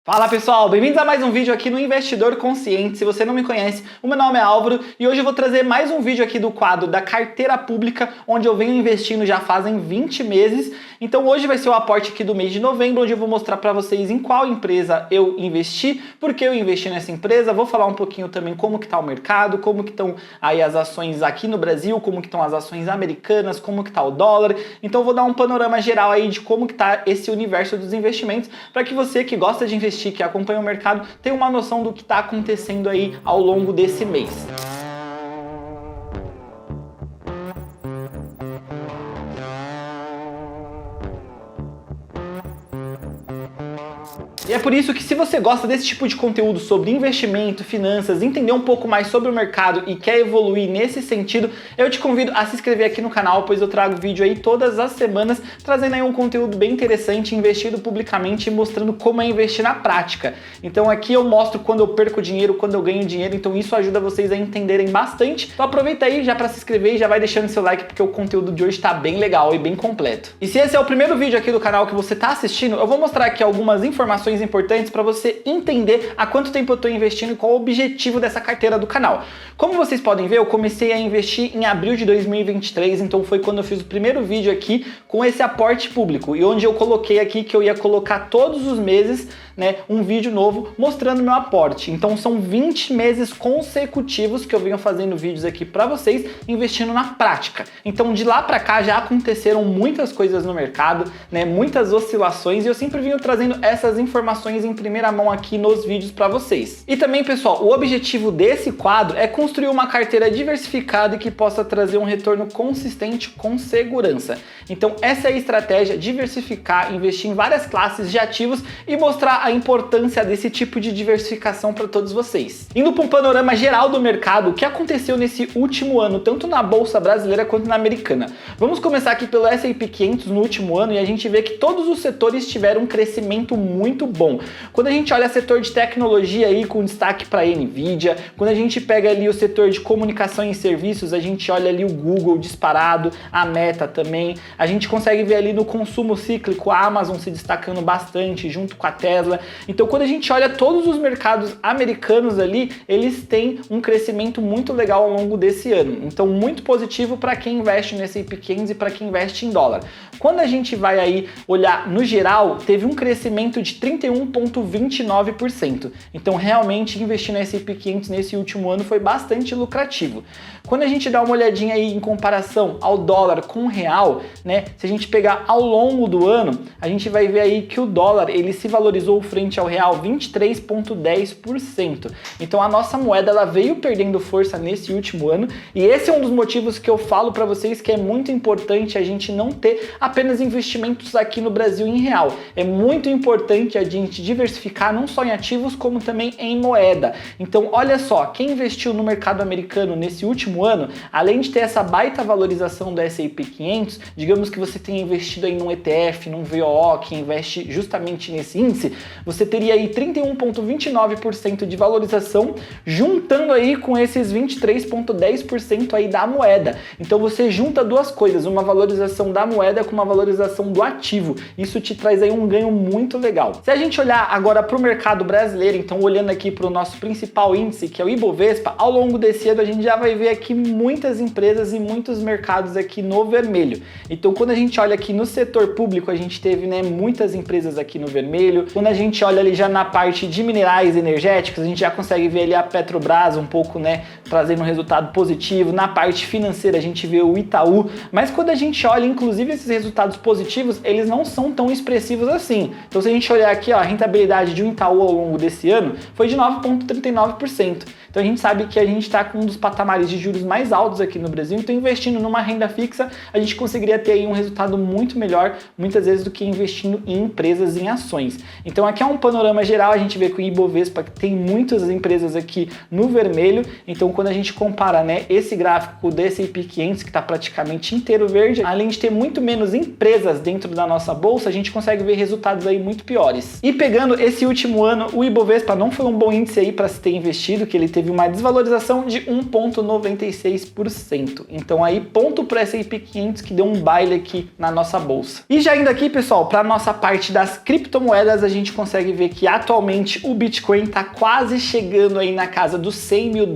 Fala pessoal, bem-vindos a mais um vídeo aqui no Investidor Consciente. Se você não me conhece, o meu nome é Álvaro e hoje eu vou trazer mais um vídeo aqui do quadro da carteira pública, onde eu venho investindo já fazem 20 meses. Então hoje vai ser o aporte aqui do mês de novembro, onde eu vou mostrar para vocês em qual empresa eu investi, por que eu investi nessa empresa, vou falar um pouquinho também como que está o mercado, como que estão aí as ações aqui no Brasil, como que estão as ações americanas, como que está o dólar. Então eu vou dar um panorama geral aí de como que está esse universo dos investimentos, para que você que gosta de investir, que acompanha o mercado, tenha uma noção do que está acontecendo aí ao longo desse mês. E é por isso que, se você gosta desse tipo de conteúdo sobre investimento, finanças, entender um pouco mais sobre o mercado e quer evoluir nesse sentido, eu te convido a se inscrever aqui no canal, pois eu trago vídeo aí todas as semanas, trazendo aí um conteúdo bem interessante, investido publicamente e mostrando como é investir na prática. Então aqui eu mostro quando eu perco dinheiro, quando eu ganho dinheiro, então isso ajuda vocês a entenderem bastante. Então aproveita aí já para se inscrever e já vai deixando seu like, porque o conteúdo de hoje está bem legal e bem completo. E se esse é o primeiro vídeo aqui do canal que você está assistindo, eu vou mostrar aqui algumas informações importantes para você entender há quanto tempo eu estou investindo e qual o objetivo dessa carteira do canal. Como vocês podem ver, eu comecei a investir em abril de 2023, então foi quando eu fiz o primeiro vídeo aqui com esse aporte público, e onde eu coloquei aqui que eu ia colocar todos os meses, né, um vídeo novo mostrando meu aporte. Então são 20 meses consecutivos que eu venho fazendo vídeos aqui para vocês, investindo na prática. Então de lá para cá já aconteceram muitas coisas no mercado, né, muitas oscilações, e eu sempre venho trazendo essas informações em primeira mão aqui nos vídeos para vocês. E também, pessoal, o objetivo desse quadro é construir uma carteira diversificada e que possa trazer um retorno consistente com segurança. Então essa é a estratégia: diversificar, investir em várias classes de ativos e mostrar a importância desse tipo de diversificação para todos vocês. Indo para um panorama geral do mercado, o que aconteceu nesse último ano, tanto na bolsa brasileira quanto na americana. Vamos começar aqui pelo S&P 500 no último ano, e a gente vê que todos os setores tiveram um crescimento muito bom. Quando a gente olha o setor de tecnologia aí com destaque para a Nvidia, quando a gente pega ali o setor de comunicação e serviços, a gente olha ali o Google disparado, a Meta também, a gente consegue ver ali no consumo cíclico a Amazon se destacando bastante junto com a Tesla. Então quando a gente olha todos os mercados americanos ali, eles têm um crescimento muito legal ao longo desse ano. Então muito positivo para quem investe no S&P 500 e para quem investe em dólar. Quando a gente vai aí olhar no geral, teve um crescimento de 31,29%. Então realmente investir no S&P 500 nesse último ano foi bastante lucrativo. Quando a gente dá uma olhadinha aí em comparação ao dólar com o real, né, se a gente pegar ao longo do ano, a gente vai ver aí que o dólar ele se valorizou frente ao real 23,10%. Então a nossa moeda ela veio perdendo força nesse último ano, e esse é um dos motivos que eu falo para vocês que é muito importante a gente não ter apenas investimentos aqui no Brasil em real. É muito importante a gente diversificar não só em ativos, como também em moeda. Então olha só, quem investiu no mercado americano nesse último ano, além de ter essa baita valorização do S&P 500, digamos que você tenha investido aí num ETF, num VOO que investe justamente nesse índice, você teria aí 31,29% de valorização, juntando aí com esses 23,10% aí da moeda. Então você junta duas coisas, uma valorização da moeda com uma valorização do ativo. Isso te traz aí um ganho muito legal. Se a gente olhar agora para o mercado brasileiro, então olhando aqui para o nosso principal índice, que é o Ibovespa, ao longo desse ano a gente já vai ver aqui muitas empresas e muitos mercados aqui no vermelho. Então quando a gente olha aqui no setor público, a gente teve, né, muitas empresas aqui no vermelho. Quando a gente olha ali já na parte de minerais energéticos, a gente já consegue ver ali a Petrobras um pouco, né, trazendo um resultado positivo. Na parte financeira a gente vê o Itaú, mas quando a gente olha inclusive esses resultados positivos, eles não são tão expressivos assim. Então se a gente olhar aqui, ó, a rentabilidade de um Itaú ao longo desse ano foi de 9,39%. Então a gente sabe que a gente está com um dos patamares de juros mais altos aqui no Brasil, então investindo numa renda fixa, a gente conseguiria ter aí um resultado muito melhor, muitas vezes, do que investindo em empresas, em ações. Então aqui é um panorama geral, a gente vê que o Ibovespa tem muitas empresas aqui no vermelho. Então quando a gente compara, né, esse gráfico do S&P 500, que está praticamente inteiro verde, além de ter muito menos empresas dentro da nossa bolsa, a gente consegue ver resultados aí muito piores. E pegando esse último ano, o Ibovespa não foi um bom índice aí para se ter investido, que ele teve uma desvalorização de 1,96%. Então aí ponto para o S&P 500, que deu um baile aqui na nossa bolsa. E já indo aqui, pessoal, para a nossa parte das criptomoedas, a gente consegue ver que atualmente o Bitcoin está quase chegando aí na casa dos $100 mil,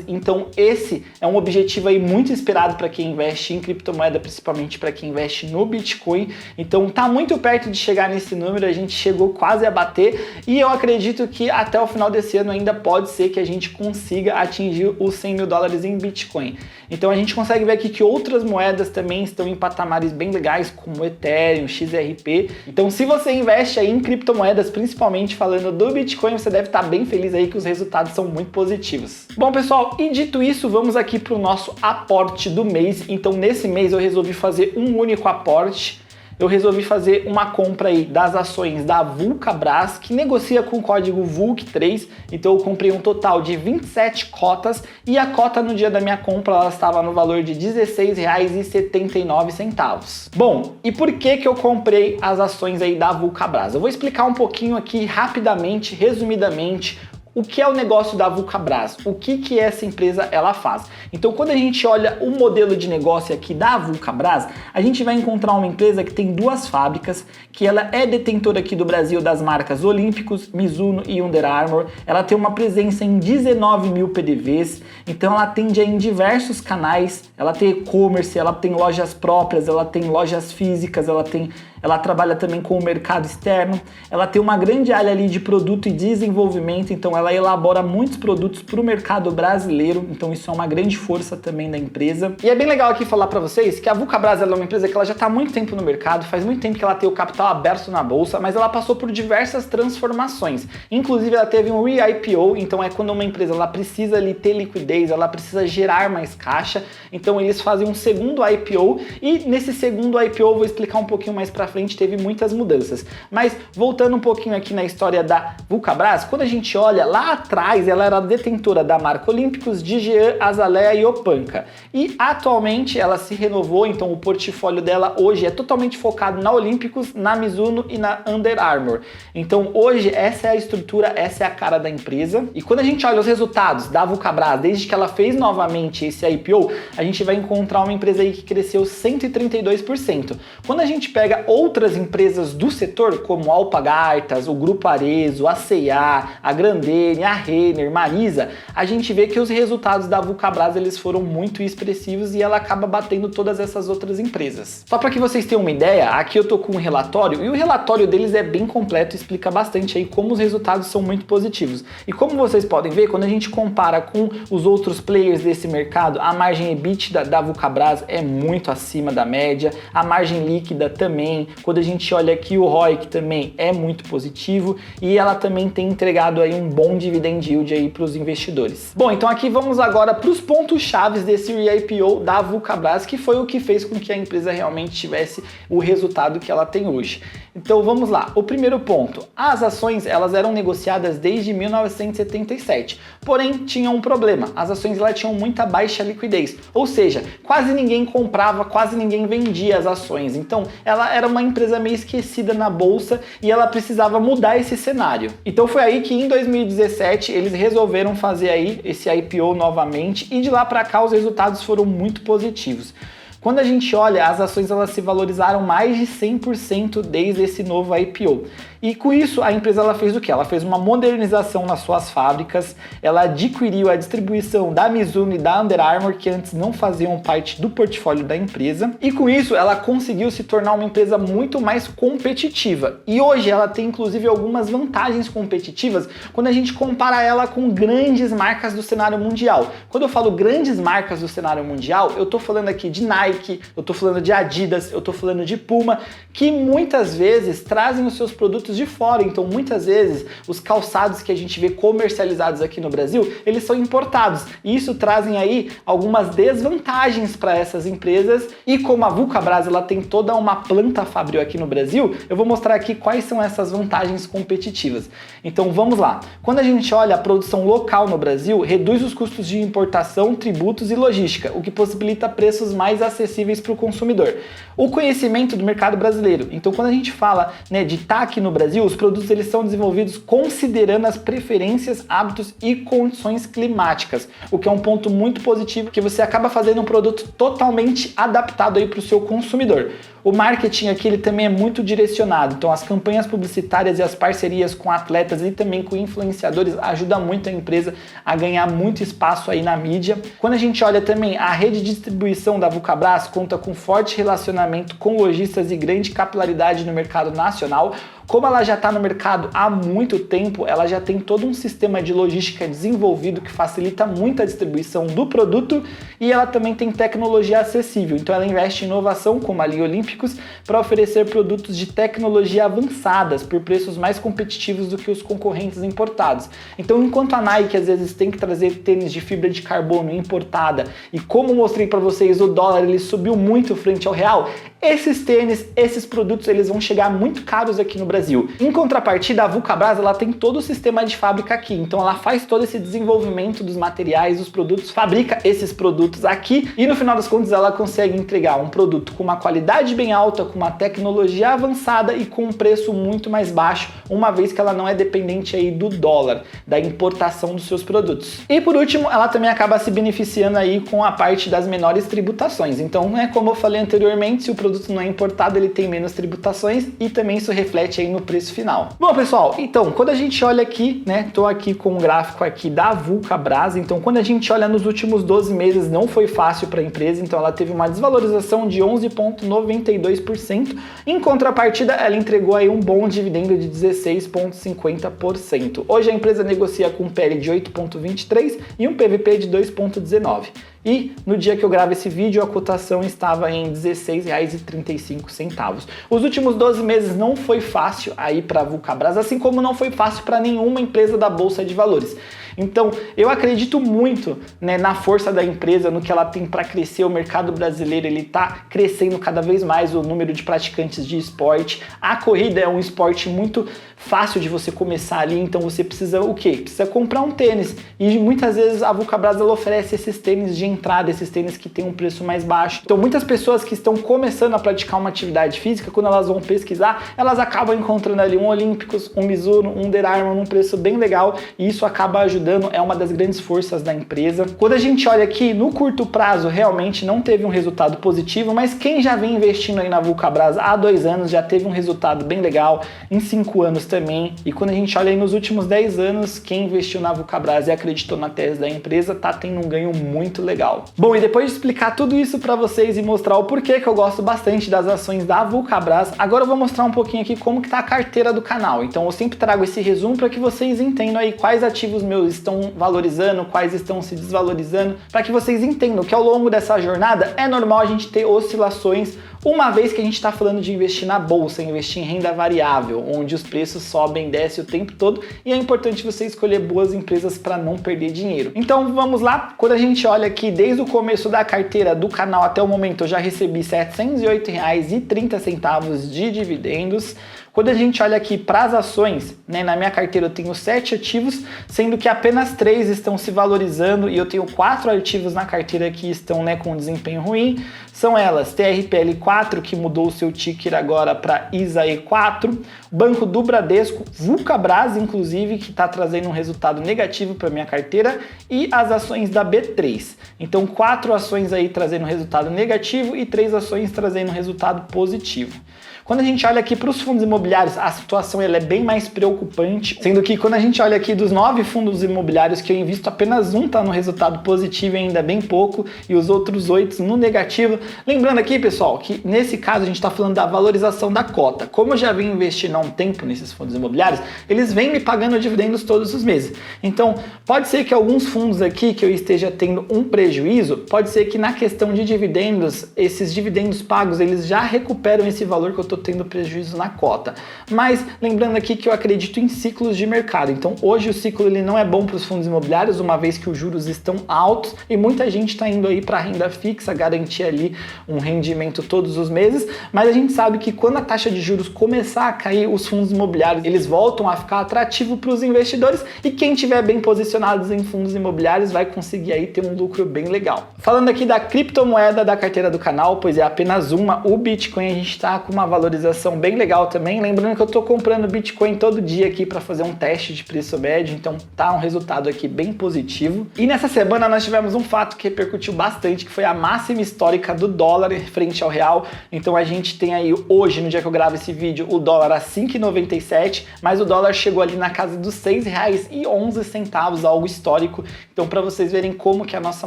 então esse é um objetivo aí muito esperado para quem investe em criptomoeda, principalmente para quem investe no Bitcoin. Então tá muito perto de chegar nesse número, a gente chegou quase a bater e eu acredito que até o final desse ano ainda pode ser que a gente consiga atingir os $100 mil em Bitcoin. Então a gente consegue ver aqui que outras moedas também estão em patamares bem legais, como Ethereum, XRP. Então se você investe aí em criptomoedas, principalmente falando do Bitcoin, você deve estar bem feliz aí que os resultados são muito positivos. Bom pessoal, e dito isso, vamos aqui para o nosso aporte do mês. Então nesse mês eu resolvi fazer um único aporte. Eu resolvi fazer uma compra aí das ações da Vulcabras, que negocia com o código VULC3, então eu comprei um total de 27 cotas e a cota no dia da minha compra ela estava no valor de R$16,79. Bom, e por que eu comprei as ações aí da Vulcabras? Eu vou explicar um pouquinho aqui rapidamente, resumidamente, o que é o negócio da Vulcabras, o que essa empresa ela faz. Então quando a gente olha o modelo de negócio aqui da Vulcabras, a gente vai encontrar uma empresa que tem duas fábricas, que ela é detentora aqui do Brasil das marcas Olímpicos, Mizuno e Under Armour. Ela tem uma presença em 19 mil PDVs, então ela atende em diversos canais, ela tem e-commerce, ela tem lojas próprias, ela tem lojas físicas, ela trabalha também com o mercado externo, ela tem uma grande área ali de produto e desenvolvimento, então ela elabora muitos produtos para o mercado brasileiro, então isso é uma grande força também da empresa. E é bem legal aqui falar para vocês que a Vulcabras ela é uma empresa que ela já está há muito tempo no mercado, faz muito tempo que ela tem o capital aberto na bolsa, mas ela passou por diversas transformações. Inclusive ela teve um re-IPO, então é quando uma empresa ela precisa ali ter liquidez, ela precisa gerar mais caixa, então eles fazem um segundo IPO e nesse segundo IPO eu vou explicar um pouquinho mais para frente, teve muitas mudanças. Mas voltando um pouquinho aqui na história da Vulcabras, quando a gente olha lá atrás, ela era detentora da marca Olímpicos, Dijean, Azaleia e Opanca. E atualmente ela se renovou, então o portfólio dela hoje é totalmente focado na Olímpicos, na Mizuno e na Under Armour. Então hoje essa é a estrutura, essa é a cara da empresa. E quando a gente olha os resultados da Vulcabras, desde que ela fez novamente esse IPO, a gente vai encontrar uma empresa aí que cresceu 132%. Quando a gente pega outras empresas do setor, como a Alpargatas, o Grupo Arezzo, a C&A, a Grendene, a Renner, Marisa, a gente vê que os resultados da Vulcabras eles foram muito expressivos e ela acaba batendo todas essas outras empresas. Só para que vocês tenham uma ideia, aqui eu tô com um relatório e o relatório deles é bem completo, explica bastante aí como os resultados são muito positivos. E como vocês podem ver, quando a gente compara com os outros players desse mercado, a margem EBITDA da Vulcabras é muito acima da média, a margem líquida também. Quando a gente olha aqui o ROIC também é muito positivo e ela também tem entregado aí um bom dividend yield aí para os investidores. Bom, então aqui vamos agora para os pontos chaves desse re-IPO da Vulcabras, que foi o que fez com que a empresa realmente tivesse o resultado que ela tem hoje. Então vamos lá. O primeiro ponto, as ações elas eram negociadas desde 1977, porém tinham um problema, as ações elas tinham muita baixa liquidez, ou seja, quase ninguém comprava, quase ninguém vendia as ações, então ela era uma empresa meio esquecida na bolsa e ela precisava mudar esse cenário. Então foi aí que em 2017 eles resolveram fazer aí esse IPO novamente e de lá para cá os resultados foram muito positivos. Quando a gente olha, as ações elas se valorizaram mais de 100% desde esse novo IPO. E com isso, a empresa ela fez o quê? Ela fez uma modernização nas suas fábricas, ela adquiriu a distribuição da Mizuno e da Under Armour, que antes não faziam parte do portfólio da empresa. E com isso, ela conseguiu se tornar uma empresa muito mais competitiva. E hoje ela tem, inclusive, algumas vantagens competitivas quando a gente compara ela com grandes marcas do cenário mundial. Quando eu falo grandes marcas do cenário mundial, eu tô falando aqui de Nike, eu tô falando de Adidas, eu tô falando de Puma, que muitas vezes trazem os seus produtos de fora. Então muitas vezes os calçados que a gente vê comercializados aqui no Brasil, eles são importados e isso trazem aí algumas desvantagens para essas empresas. E como a Vulcabras ela tem toda uma planta fabril aqui no Brasil, eu vou mostrar aqui quais são essas vantagens competitivas. Então vamos lá. Quando a gente olha a produção local no Brasil, reduz os custos de importação, tributos e logística, o que possibilita preços mais acessíveis para o consumidor. O conhecimento do mercado brasileiro. Então quando a gente fala, né, de estar aqui no Brasil, os produtos eles são desenvolvidos considerando as preferências, hábitos e condições climáticas, o que é um ponto muito positivo, que você acaba fazendo um produto totalmente adaptado aí para o seu consumidor. O marketing aqui ele também é muito direcionado, então as campanhas publicitárias e as parcerias com atletas e também com influenciadores ajudam muito a empresa a ganhar muito espaço aí na mídia. Quando a gente olha também, a rede de distribuição da Vulcabras conta com forte relacionamento com lojistas e grande capilaridade no mercado nacional. Como ela já está no mercado há muito tempo, ela já tem todo um sistema de logística desenvolvido que facilita muito a distribuição do produto e ela também tem tecnologia acessível. Então ela investe em inovação, como a linha Olímpicos, para oferecer produtos de tecnologia avançadas por preços mais competitivos do que os concorrentes importados. Então enquanto a Nike às vezes tem que trazer tênis de fibra de carbono importada e como mostrei para vocês, o dólar ele subiu muito frente ao real, esses tênis, esses produtos, eles vão chegar muito caros aqui no Brasil. Em contrapartida, a Vulcabras, ela tem todo o sistema de fábrica aqui, então ela faz todo esse desenvolvimento dos materiais, dos produtos, fabrica esses produtos aqui e no final das contas ela consegue entregar um produto com uma qualidade bem alta, com uma tecnologia avançada e com um preço muito mais baixo, uma vez que ela não é dependente aí do dólar, da importação dos seus produtos. E por último, ela também acaba se beneficiando aí com a parte das menores tributações. Então, né, como eu falei anteriormente, se o produto não é importado, ele tem menos tributações e também isso reflete aí no preço final. Bom, pessoal, então, quando a gente olha aqui, né, tô aqui com um gráfico aqui da Vulcabras, então quando a gente olha nos últimos 12 meses, não foi fácil para a empresa, então ela teve uma desvalorização de 11,92%, em contrapartida, ela entregou aí um bom dividendo de 16,50%. Hoje a empresa negocia com um PL de 8,23 e um PVP de 2,19. E no dia que eu gravo esse vídeo, a cotação estava em R$ 16,35. Os últimos 12 meses não foi fácil aí para a Vulcabras, assim como não foi fácil para nenhuma empresa da Bolsa de Valores. Então, eu acredito muito, né, na força da empresa, no que ela tem para crescer. O mercado brasileiro ele está crescendo cada vez mais o número de praticantes de esporte. A corrida é um esporte muito fácil de você começar ali, então você precisa o quê? Precisa comprar um tênis. E muitas vezes a Vulcabras ela oferece esses tênis de entrada, esses tênis que tem um preço mais baixo. Então muitas pessoas que estão começando a praticar uma atividade física, quando elas vão pesquisar, elas acabam encontrando ali um Olímpicos, um Mizuno, um Under Armour num preço bem legal e isso acaba ajudando, é uma das grandes forças da empresa. Quando a gente olha aqui, no curto prazo realmente não teve um resultado positivo, mas quem já vem investindo aí na Vulcabras há 2 anos já teve um resultado bem legal, em 5 anos também, e quando a gente olha aí nos últimos 10 anos, quem investiu na Vulcabras e acreditou na tese da empresa tá tendo um ganho muito legal. Bom, e depois de explicar tudo isso para vocês e mostrar o porquê que eu gosto bastante das ações da Vulcabras, agora eu vou mostrar um pouquinho aqui como que tá a carteira do canal. Então eu sempre trago esse resumo para que vocês entendam aí quais ativos meus estão valorizando, quais estão se desvalorizando, para que vocês entendam que ao longo dessa jornada é normal a gente ter oscilações, uma vez que a gente está falando de investir na bolsa, investir em renda variável, onde os preços sobem e descem o tempo todo e é importante você escolher boas empresas para não perder dinheiro. Então vamos lá, quando a gente olha aqui desde o começo da carteira do canal até o momento, eu já recebi R$ 708,30 de dividendos. Quando a gente olha aqui para as ações, né, na minha carteira eu tenho 7 ativos, sendo que apenas 3 estão se valorizando e eu tenho 4 ativos na carteira que estão, né, com desempenho ruim. São elas TRPL4, que mudou o seu ticker agora para ISAE4, Banco do Bradesco, Vulcabras, inclusive, que está trazendo um resultado negativo para minha carteira, e as ações da B3. Então 4 ações aí trazendo resultado negativo e 3 ações trazendo resultado positivo. Quando a gente olha aqui para os fundos imobiliários, a situação ela é bem mais preocupante, sendo que quando a gente olha aqui dos 9 fundos imobiliários que eu invisto, apenas um está no resultado positivo e ainda bem pouco, e os outros 8 no negativo. Lembrando aqui, pessoal, que nesse caso a gente está falando da valorização da cota. Como eu já vim investindo há um tempo nesses fundos imobiliários, eles vêm me pagando dividendos todos os meses. Então, pode ser que alguns fundos aqui que eu esteja tendo um prejuízo, pode ser que na questão de dividendos, esses dividendos pagos, eles já recuperam esse valor que eu estou tendo prejuízo na cota. Mas lembrando aqui que eu acredito em ciclos de mercado. Então hoje o ciclo ele não é bom para os fundos imobiliários, uma vez que os juros estão altos e muita gente está indo aí para a renda fixa, garantir ali um rendimento todos os meses, mas a gente sabe que quando a taxa de juros começar a cair, os fundos imobiliários eles voltam a ficar atrativos para os investidores e quem tiver bem posicionados em fundos imobiliários vai conseguir aí ter um lucro bem legal. Falando aqui da criptomoeda da carteira do canal, pois é apenas uma, o Bitcoin, a gente está com uma valorização valorização bem legal também. Lembrando que eu tô comprando Bitcoin todo dia aqui para fazer um teste de preço médio, então tá um resultado aqui bem positivo. E nessa semana nós tivemos um fato que repercutiu bastante, que foi a máxima histórica do dólar frente ao real. Então a gente tem aí hoje, no dia que eu gravo esse vídeo, o dólar a 5,97, mas o dólar chegou ali na casa dos R$ 6,11, algo histórico. Então para vocês verem como que a nossa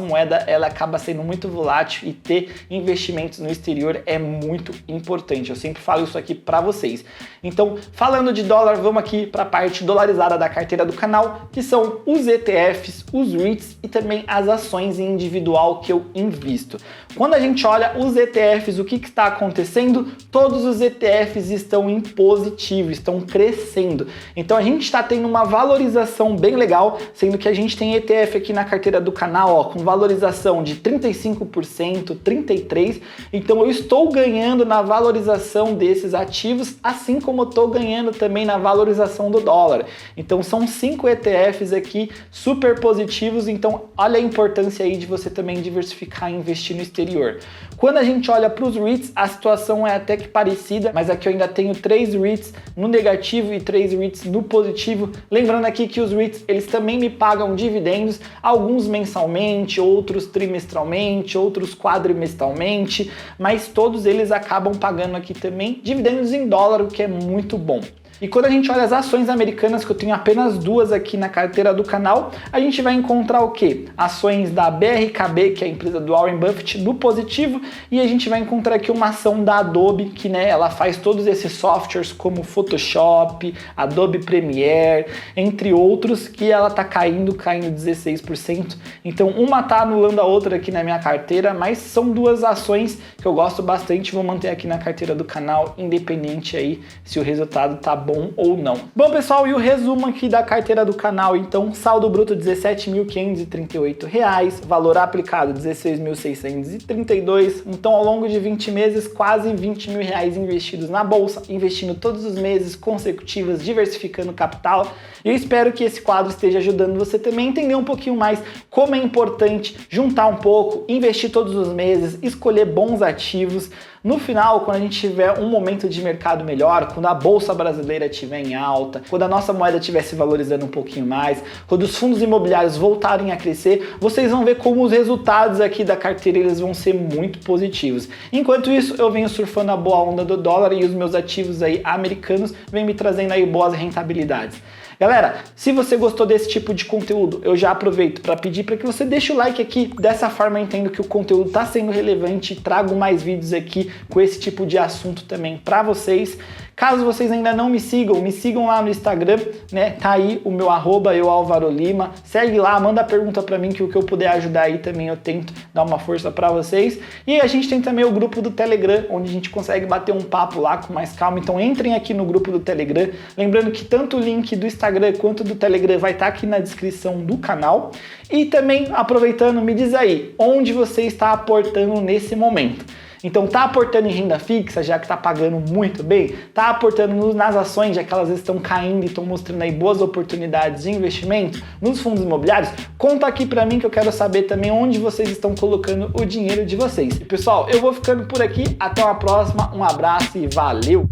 moeda ela acaba sendo muito volátil e ter investimentos no exterior é muito importante. Eu sempre falo isso aqui para vocês. Então, falando de dólar, vamos aqui para a parte dolarizada da carteira do canal, que são os ETFs, os REITs e também as ações em individual que eu invisto. Quando a gente olha os ETFs, o que está acontecendo? Todos os ETFs estão em positivo, estão crescendo. Então a gente está tendo uma valorização bem legal, sendo que a gente tem ETF aqui na carteira do canal, ó, com valorização de 35%, 33%. Então eu estou ganhando na valorização desses ativos, assim como eu estou ganhando também na valorização do dólar. Então são 5 ETFs aqui super positivos, então olha a importância aí de você também diversificar e investir no exterior. Quando a gente olha para os REITs, a situação é até que parecida, mas aqui eu ainda tenho 3 REITs no negativo e 3 REITs no positivo. Lembrando aqui que os REITs, eles também me pagam dividendos, alguns mensalmente, outros trimestralmente, outros quadrimestralmente, mas todos eles acabam pagando aqui também dividendos em dólar, o que é muito bom. E quando a gente olha as ações americanas, que eu tenho apenas 2 aqui na carteira do canal, a gente vai encontrar o quê? Ações da BRKB, que é a empresa do Warren Buffett, no positivo, e a gente vai encontrar aqui uma ação da Adobe, que ela faz todos esses softwares como Photoshop, Adobe Premiere, entre outros, que ela tá caindo 16%. Então uma tá anulando a outra aqui na minha carteira, mas são 2 ações que eu gosto bastante, vou manter aqui na carteira do canal, independente aí se o resultado tá bom ou não. Bom, pessoal, e o resumo aqui da carteira do canal, então, saldo bruto R$ 17.538, valor aplicado R$ 16.632, então ao longo de 20 meses, quase R$20 mil investidos na bolsa, investindo todos os meses consecutivos, diversificando o capital, e eu espero que esse quadro esteja ajudando você também a entender um pouquinho mais como é importante juntar um pouco, investir todos os meses, escolher bons ativos. No final, quando a gente tiver um momento de mercado melhor, quando a bolsa brasileira estiver em alta, quando a nossa moeda estiver se valorizando um pouquinho mais, quando os fundos imobiliários voltarem a crescer, vocês vão ver como os resultados aqui da carteira eles vão ser muito positivos. Enquanto isso, eu venho surfando a boa onda do dólar e os meus ativos aí americanos vêm me trazendo aí boas rentabilidades. Galera, se você gostou desse tipo de conteúdo, eu já aproveito para pedir para que você deixe o like aqui. Dessa forma eu entendo que o conteúdo está sendo relevante e trago mais vídeos aqui com esse tipo de assunto também para vocês. Caso vocês ainda não me sigam lá no Instagram, né? Tá aí o meu @eualvarolima. Segue lá, manda pergunta para mim que o que eu puder ajudar aí também eu tento dar uma força para vocês. E a gente tem também o grupo do Telegram, onde a gente consegue bater um papo lá com mais calma. Então entrem aqui no grupo do Telegram. Lembrando que tanto o link do Instagram quanto do Telegram vai estar aqui na descrição do canal. E também, aproveitando, me diz aí, onde você está aportando nesse momento? Então tá aportando em renda fixa, já que tá pagando muito bem? Tá aportando nas ações, já que elas estão caindo e estão mostrando aí boas oportunidades de investimento? Nos fundos imobiliários? Conta aqui pra mim que eu quero saber também onde vocês estão colocando o dinheiro de vocês. E pessoal, eu vou ficando por aqui, até uma próxima, um abraço e valeu!